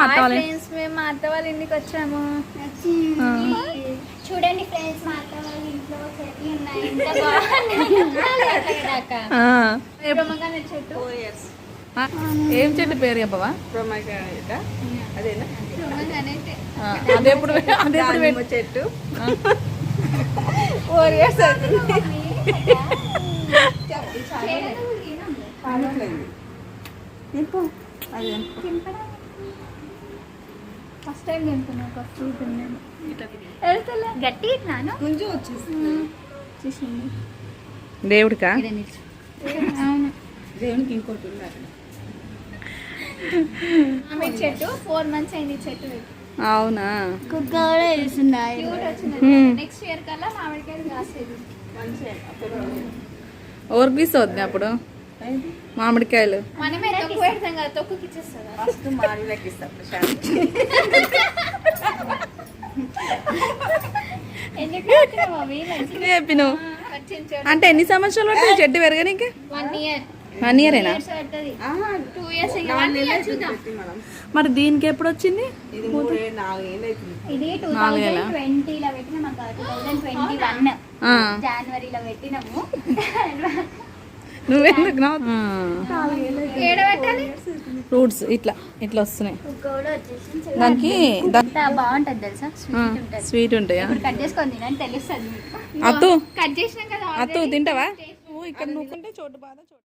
మా అత్త వాళ్ళ ఫ్రెండ్స్ మేము మా అత్త వాళ్ళ ఇంటికి వచ్చాము. చూడండి ఫ్రెండ్స్, మా అత్త వాళ్ళ ఇంట్లో చెట్లు ఉన్నాయి. ఎంత బాగున్నాయి. చెట్టు ఏం చెట్టు పేరు చెప్పవా? అదేనా అదెప్పుడు చెట్టు 4 years ఫస్ట్ టైం తింటున్నా ఒక ఫ్రూట్ నేను గట్టి నాను కొంచెం వచ్చేసింది. దేవుడికా? అవును దేవునికి ఇంకోటి ఉంది అక్కడ. ఆమె చెట్టు 4 months అయింది చెట్టు పెట్టి. అవునా? కుక్క కూడా వేసిందా? క్యూట్ వచ్చింది. నెక్స్ట్ ఇయర్ కల్లా మామిడికాయలు కాసేది. ఎవరికి తీసుకోవద్దు అప్పుడు మామిడికాయలు? మనమే తొక్కు పెడతాం కదా, తొక్కుకి ఇచ్చేస్తుందా? ఫస్ట్ మాడిలకి ఇస్తాం ప్రశాంత్. ఎందుకు పెట్టినావు అవి? మంచిగా చెప్పినావు వచ్చింది అంటే ఎన్ని సంవత్సరాలు పడుతుంది చెట్టు పెరగడానికి? 1 year 1 yearేనా? పడుతుంది. ఆహా, 2 years ఇంకా 4 1 year నెలలు చూద్దాం. పెట్టి మనం. మరి దీనికి ఎప్పుడు వచ్చింది? ఇది 3 4 ఏళ్ళు అవుతుంది. ఇది 4 2020లో పెట్టినాం అక్క. 2021 ఆ. జనవరిలో పెట్టినాము. నువ్వెందుకు నవ్వు- ఏడ పెట్టాలి? ఫ్రూట్స్ ఇట్లా ఇట్లా వస్తున్నాయి. కుక్క కూడా వచ్చేసింది. దానికి ఎంత బాగుంటది తెలుసా? స్వీట్ ఉంటది. స్వీట్ ఉంటాయా? ఇప్పుడు కట్ చేసుకొని తినని తెలుస్తుంది మీకు. అత్తు కట్ చేసినాం కదా అత్తు తింటావా? నువ్వు ఇక్కడ నువ్వుకుంటే చోటు బాధ చోటు.